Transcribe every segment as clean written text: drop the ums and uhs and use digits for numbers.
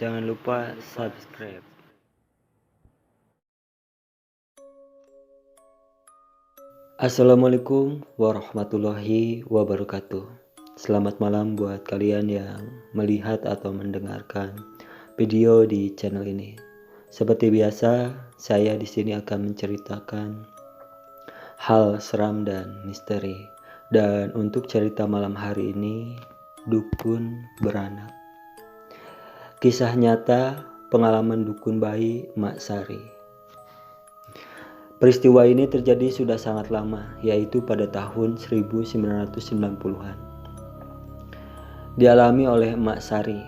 Jangan lupa subscribe. Assalamualaikum warahmatullahi wabarakatuh. Selamat malam buat kalian yang melihat atau mendengarkan video di channel ini. Seperti biasa, saya di sini akan menceritakan hal seram dan misteri. Dan untuk cerita malam hari ini, Dukun Beranak. Kisah nyata pengalaman dukun bayi Mak Sari. Peristiwa ini terjadi sudah sangat lama, yaitu pada tahun 1990-an. Dialami oleh Mak Sari,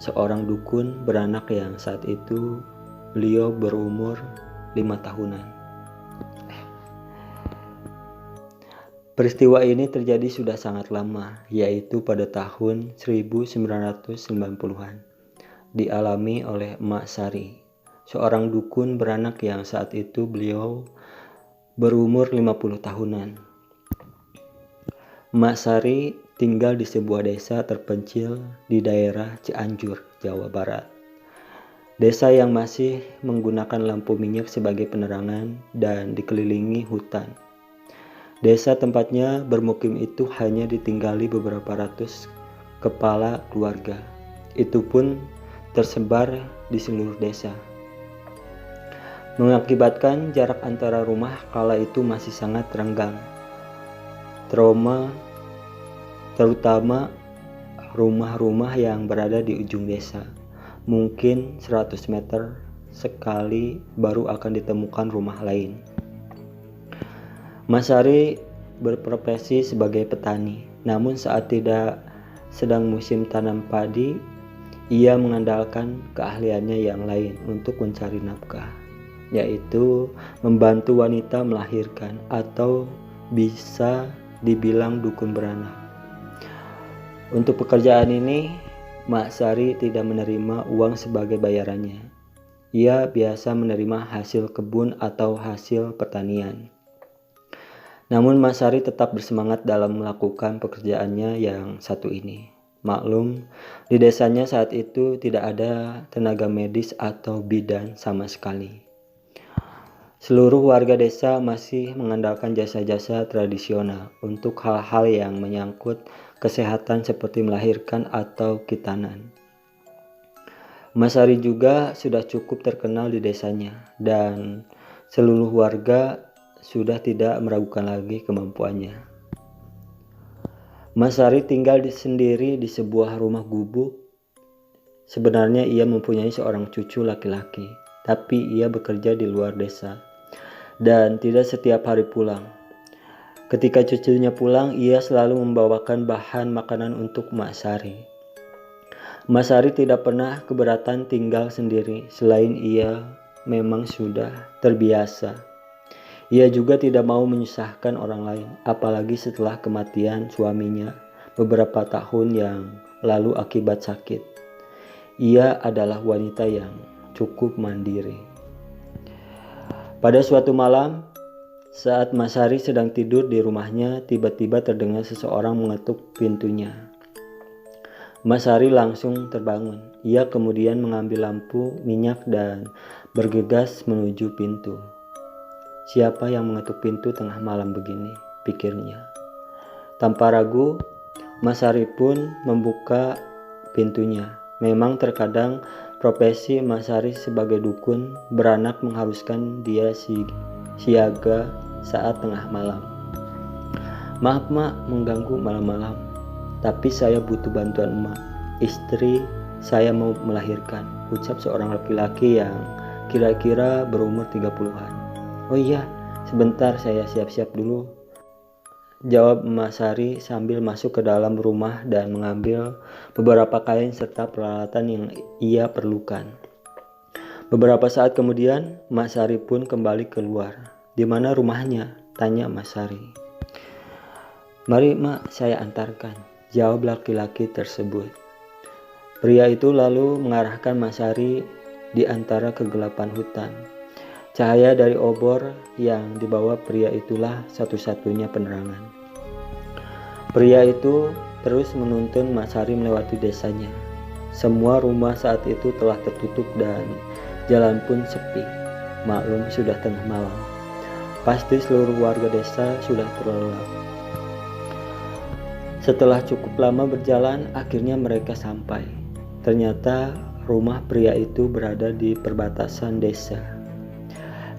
seorang dukun beranak yang saat itu beliau berumur 5 tahunan. Peristiwa ini terjadi sudah sangat lama, yaitu pada tahun 1990-an. Dialami oleh Mak Sari, seorang dukun beranak yang saat itu beliau berumur 50 tahunan. Mak Sari tinggal di sebuah desa terpencil di daerah Cianjur, Jawa Barat. Desa yang masih menggunakan lampu minyak sebagai penerangan dan dikelilingi hutan. Desa tempatnya bermukim itu hanya ditinggali beberapa ratus kepala keluarga. Itu pun tersebar di seluruh desa, mengakibatkan jarak antara rumah kala itu masih sangat renggang. Terutama rumah-rumah yang berada di ujung desa. Mungkin 100 meter sekali baru akan ditemukan rumah lain. Mas Sari berprofesi sebagai petani, namun saat tidak sedang musim tanam padi, ia mengandalkan keahliannya yang lain untuk mencari nafkah, yaitu membantu wanita melahirkan atau bisa dibilang dukun beranak. Untuk pekerjaan ini, Mak Sari tidak menerima uang sebagai bayarannya. Ia biasa menerima hasil kebun atau hasil pertanian. Namun Mak Sari tetap bersemangat dalam melakukan pekerjaannya yang satu ini. Maklum, di desanya saat itu tidak ada tenaga medis atau bidan sama sekali. Seluruh warga desa masih mengandalkan jasa-jasa tradisional untuk hal-hal yang menyangkut kesehatan seperti melahirkan atau khitanan. Mas Sari juga sudah cukup terkenal di desanya dan seluruh warga sudah tidak meragukan lagi kemampuannya. Mas Sari tinggal sendiri di sebuah rumah gubuk. Sebenarnya ia mempunyai seorang cucu laki-laki, tapi ia bekerja di luar desa dan tidak setiap hari pulang. Ketika cucunya pulang, ia selalu membawakan bahan makanan untuk Mak Sari. Mak Sari tidak pernah keberatan tinggal sendiri, selain ia memang sudah terbiasa. Ia juga tidak mau menyusahkan orang lain, apalagi setelah kematian suaminya beberapa tahun yang lalu akibat sakit. Ia adalah wanita yang cukup mandiri. Pada suatu malam, saat Mas Sari sedang tidur di rumahnya, tiba-tiba terdengar seseorang mengetuk pintunya. Mas Sari langsung terbangun. Ia kemudian mengambil lampu minyak dan bergegas menuju pintu. Siapa yang mengetuk pintu tengah malam begini, pikirnya. Tanpa ragu, Mas Sari pun membuka pintunya. Memang terkadang profesi Mas Sari sebagai dukun beranak mengharuskan dia siaga saat tengah malam. Maaf Mak, mengganggu malam-malam, tapi saya butuh bantuan Emak. Istri saya mau melahirkan, ucap seorang laki-laki yang kira-kira berumur 30-an. Oh iya, sebentar saya siap-siap dulu, jawab Mas Sari sambil masuk ke dalam rumah dan mengambil beberapa kain serta peralatan yang ia perlukan. Beberapa saat kemudian, Mas Sari pun kembali keluar. Di mana rumahnya? Tanya Mas Sari. Mari Mak, saya antarkan, jawab laki-laki tersebut. Pria itu lalu mengarahkan Mas Sari di antara kegelapan hutan. Cahaya dari obor yang dibawa pria itulah satu-satunya penerangan. Pria itu terus menuntun Mas Sari melewati desanya. Semua rumah saat itu telah tertutup dan jalan pun sepi. Maklum sudah tengah malam. Pasti seluruh warga desa sudah terlelap. Setelah cukup lama berjalan, akhirnya mereka sampai. Ternyata rumah pria itu berada di perbatasan desa,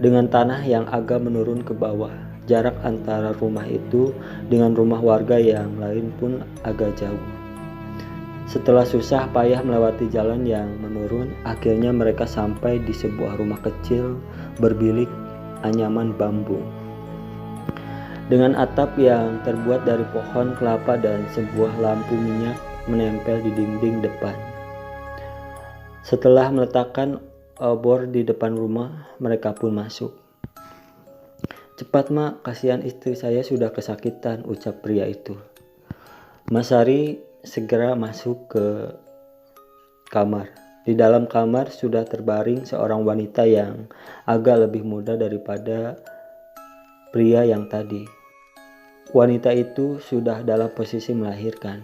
dengan tanah yang agak menurun ke bawah. Jarak antara rumah itu dengan rumah warga yang lain pun agak jauh. Setelah susah payah melewati jalan yang menurun, akhirnya mereka sampai di sebuah rumah kecil berbilik anyaman bambu, dengan atap yang terbuat dari pohon kelapa dan sebuah lampu minyak menempel di dinding depan. Setelah meletakkan obor di depan rumah, mereka pun masuk. "Cepat, Mak, kasihan istri saya sudah kesakitan," ucap pria itu. Mas Sari segera masuk ke kamar. Di dalam kamar sudah terbaring seorang wanita yang agak lebih muda daripada pria yang tadi. Wanita itu sudah dalam posisi melahirkan,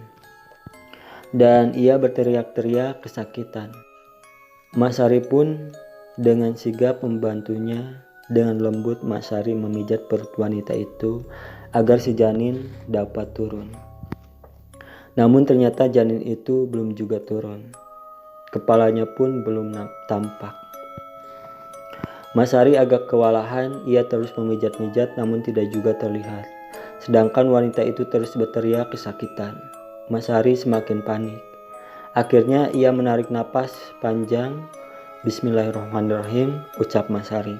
dan ia berteriak-teriak kesakitan. Mas Sari pun dengan sigap membantunya. Dengan lembut Mas Sari memijat perut wanita itu agar si janin dapat turun. Namun ternyata janin itu belum juga turun. Kepalanya pun belum tampak. Mas Sari agak kewalahan, ia terus memijat-mijat namun tidak juga terlihat. Sedangkan wanita itu terus berteriak kesakitan. Mas Sari semakin panik. Akhirnya ia menarik napas panjang. "Bismillahirrahmanirrahim," ucap Mas Sari.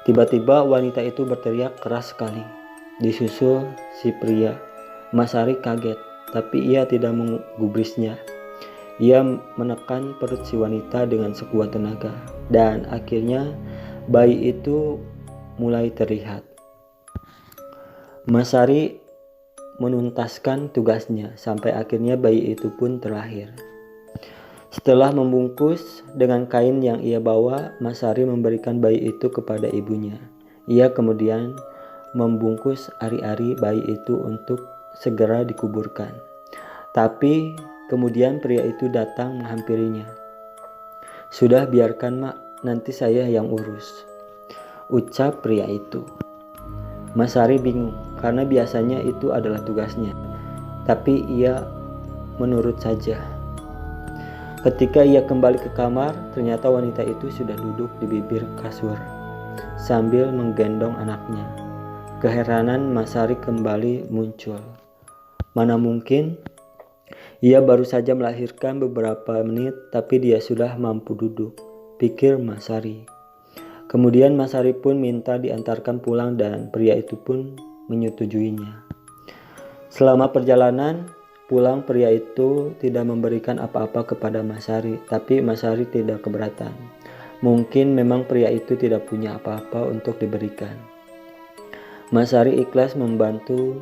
Tiba-tiba wanita itu berteriak keras sekali. Disusul si pria. Mas Sari kaget, tapi ia tidak menggubrisnya. Ia menekan perut si wanita dengan sekuat tenaga, dan akhirnya bayi itu mulai terlihat. Mas Sari menuntaskan tugasnya sampai akhirnya bayi itu pun terlahir. Setelah membungkus dengan kain yang ia bawa, Mas Sari memberikan bayi itu kepada ibunya. Ia kemudian membungkus ari-ari bayi itu untuk segera dikuburkan. Tapi kemudian pria itu datang menghampirinya. "Sudah, biarkan, Mak, nanti saya yang urus," ucap pria itu. Mas Sari bingung karena biasanya itu adalah tugasnya, tapi ia menurut saja. Ketika ia kembali ke kamar, ternyata wanita itu sudah duduk di bibir kasur sambil menggendong anaknya. Keheranan Mas Sari kembali muncul. Mana mungkin, ia baru saja melahirkan beberapa menit, tapi dia sudah mampu duduk, pikir Mas Sari. Kemudian Mas Sari pun minta diantarkan pulang dan pria itu pun menyetujuinya. Selama perjalanan pulang, pria itu tidak memberikan apa-apa kepada Mas Sari, tapi Mas Sari tidak keberatan. Mungkin memang pria itu tidak punya apa-apa untuk diberikan. Mas Sari ikhlas membantu,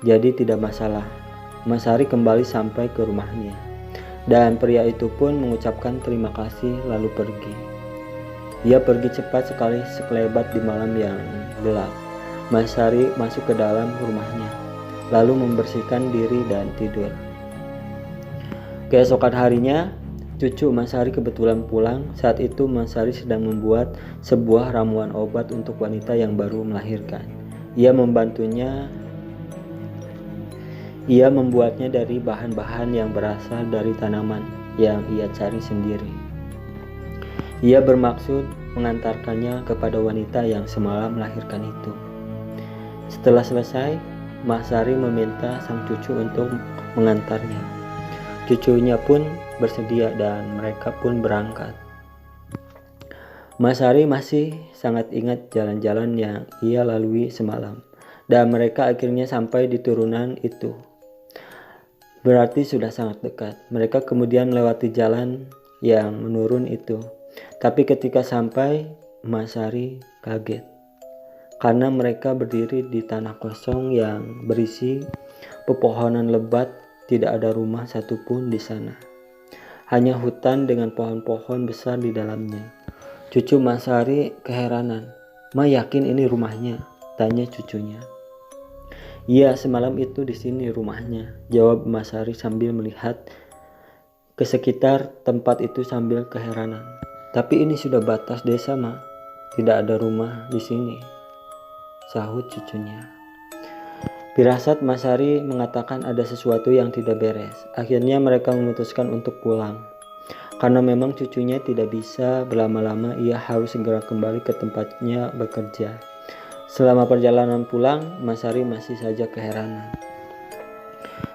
jadi tidak masalah. Mas Sari kembali sampai ke rumahnya, dan pria itu pun mengucapkan terima kasih lalu pergi. Ia pergi cepat sekali sekelebat di malam yang gelap. Mas Sari masuk ke dalam rumahnya, lalu membersihkan diri dan tidur. Keesokan harinya, cucu Mas Sari kebetulan pulang. Saat itu Mas Sari sedang membuat sebuah ramuan obat untuk wanita yang baru melahirkan. Ia membuatnya dari bahan-bahan yang berasal dari tanaman yang ia cari sendiri. Ia bermaksud mengantarkannya kepada wanita yang semalam melahirkan itu. Setelah selesai, Mas Sari meminta sang cucu untuk mengantarnya. Cucunya pun bersedia dan mereka pun berangkat. Mas Sari masih sangat ingat jalan-jalan yang ia lalui semalam, dan mereka akhirnya sampai di turunan itu. Berarti sudah sangat dekat. Mereka kemudian melewati jalan yang menurun itu. Tapi ketika sampai, Mas Sari kaget karena mereka berdiri di tanah kosong yang berisi pepohonan lebat. Tidak ada rumah satupun di sana, hanya hutan dengan pohon-pohon besar di dalamnya. Cucu Mas Sari keheranan. "Ma, yakin ini rumahnya?" tanya cucunya. "Iya, semalam itu di sini rumahnya," jawab Mas Sari sambil melihat ke sekitar tempat itu sambil keheranan. Tapi ini sudah batas desa mah, tidak ada rumah di sini, sahut cucunya. Firasat Mas Hari mengatakan ada sesuatu yang tidak beres. Akhirnya mereka memutuskan untuk pulang. Karena memang cucunya tidak bisa berlama-lama, ia harus segera kembali ke tempatnya bekerja. Selama perjalanan pulang, Mas Hari masih saja keheranan.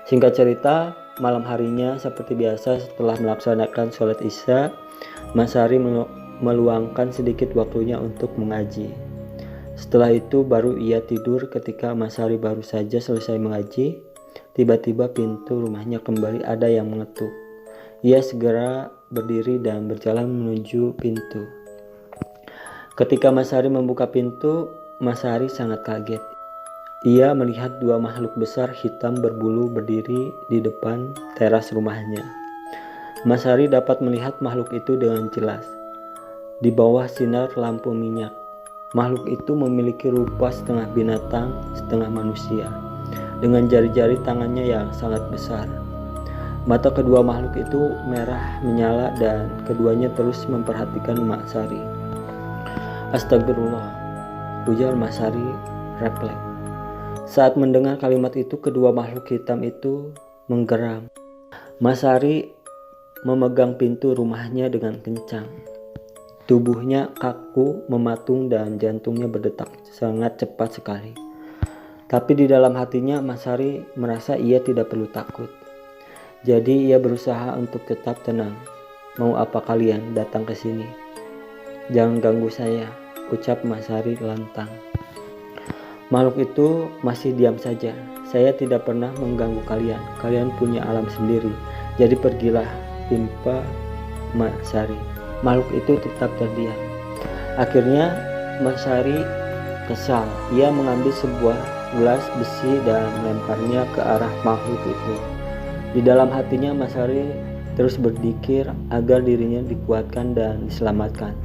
Singkat cerita, malam harinya seperti biasa setelah melaksanakan sholat Isya, Mas Hari meluangkan sedikit waktunya untuk mengaji. Setelah itu baru ia tidur. Ketika Mas Hari baru saja selesai mengaji, tiba-tiba pintu rumahnya kembali ada yang mengetuk. Ia segera berdiri dan berjalan menuju pintu. Ketika Mas Hari membuka pintu, Mas Hari sangat kaget. Ia melihat dua makhluk besar hitam berbulu berdiri di depan teras rumahnya. Mas Hari dapat melihat makhluk itu dengan jelas. Di bawah sinar lampu minyak, makhluk itu memiliki rupa setengah binatang, setengah manusia, dengan jari-jari tangannya yang sangat besar. Mata kedua makhluk itu merah menyala dan keduanya terus memperhatikan Mas Hari. Astagfirullah, ujar Mas Hari refleks. Saat mendengar kalimat itu, kedua makhluk hitam itu menggeram. Mas Hari memegang pintu rumahnya dengan kencang. Tubuhnya kaku, mematung dan jantungnya berdetak sangat cepat sekali. Tapi di dalam hatinya Mas Hari merasa ia tidak perlu takut. Jadi ia berusaha untuk tetap tenang. Mau apa kalian datang ke sini? Jangan ganggu saya, ucap Mas Hari lantang. Makhluk itu masih diam saja. Saya tidak pernah mengganggu kalian. Kalian punya alam sendiri. Jadi pergilah, timpa Mas Hari. Makhluk itu tetap terdiam. Akhirnya Mas Hari kesal. Ia mengambil sebuah gelas besi dan melemparnya ke arah makhluk itu. Di dalam hatinya Mas Hari terus berzikir agar dirinya dikuatkan dan diselamatkan.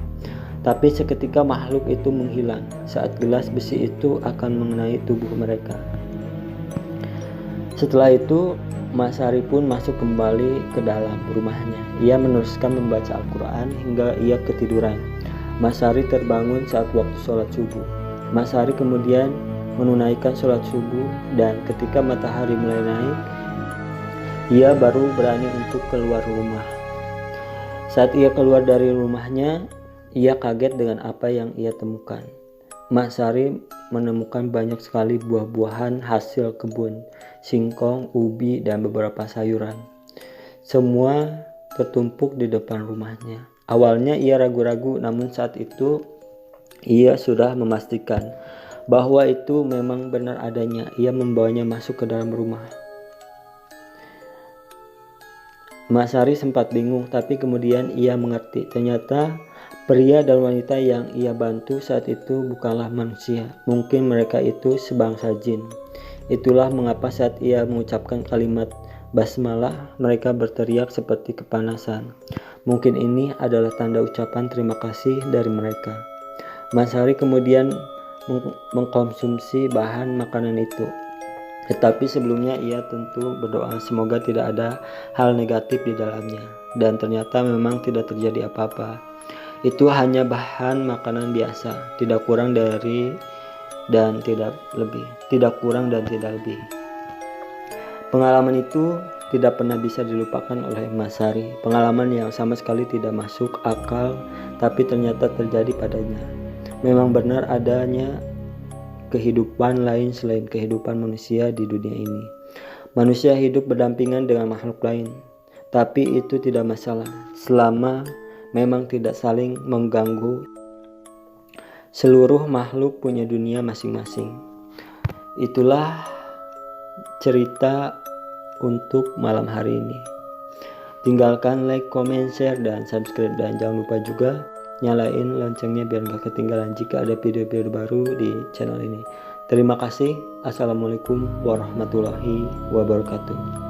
Tapi seketika makhluk itu menghilang saat gelas besi itu akan mengenai tubuh mereka. Setelah itu Mas Hari pun masuk kembali ke dalam rumahnya. Ia meneruskan membaca Al-Quran hingga ia ketiduran. Mas Hari terbangun saat waktu sholat subuh. Mas Hari kemudian menunaikan sholat subuh dan ketika matahari mulai naik, ia baru berani untuk keluar rumah. Saat ia keluar dari rumahnya, ia kaget dengan apa yang ia temukan. Mas Hari menemukan banyak sekali buah-buahan hasil kebun, singkong, ubi, dan beberapa sayuran. Semua tertumpuk di depan rumahnya. Awalnya ia ragu-ragu, namun saat itu ia sudah memastikan bahwa itu memang benar adanya. Ia membawanya masuk ke dalam rumah. Mas Hari sempat bingung, tapi kemudian ia mengerti. Ternyata pria dan wanita yang ia bantu saat itu bukanlah manusia. Mungkin mereka itu sebangsa jin. Itulah mengapa saat ia mengucapkan kalimat basmalah, mereka berteriak seperti kepanasan. Mungkin ini adalah tanda ucapan terima kasih dari mereka. Mas Hari kemudian mengkonsumsi bahan makanan itu. Tetapi sebelumnya ia tentu berdoa semoga tidak ada hal negatif di dalamnya. Dan ternyata memang tidak terjadi apa-apa. Itu hanya bahan makanan biasa, tidak kurang dan tidak lebih. Pengalaman itu tidak pernah bisa dilupakan oleh Mas Hari. Pengalaman yang sama sekali tidak masuk akal, tapi ternyata terjadi padanya. Memang benar adanya kehidupan lain selain kehidupan manusia di dunia ini. Manusia hidup berdampingan dengan makhluk lain, tapi itu tidak masalah selama memang tidak saling mengganggu. Seluruh makhluk punya dunia masing-masing. Itulah cerita untuk malam hari ini. Tinggalkan like, comment, share, dan subscribe, dan jangan lupa juga nyalain loncengnya biar gak ketinggalan jika ada video-video baru di channel ini. Terima kasih. Assalamualaikum warahmatullahi wabarakatuh.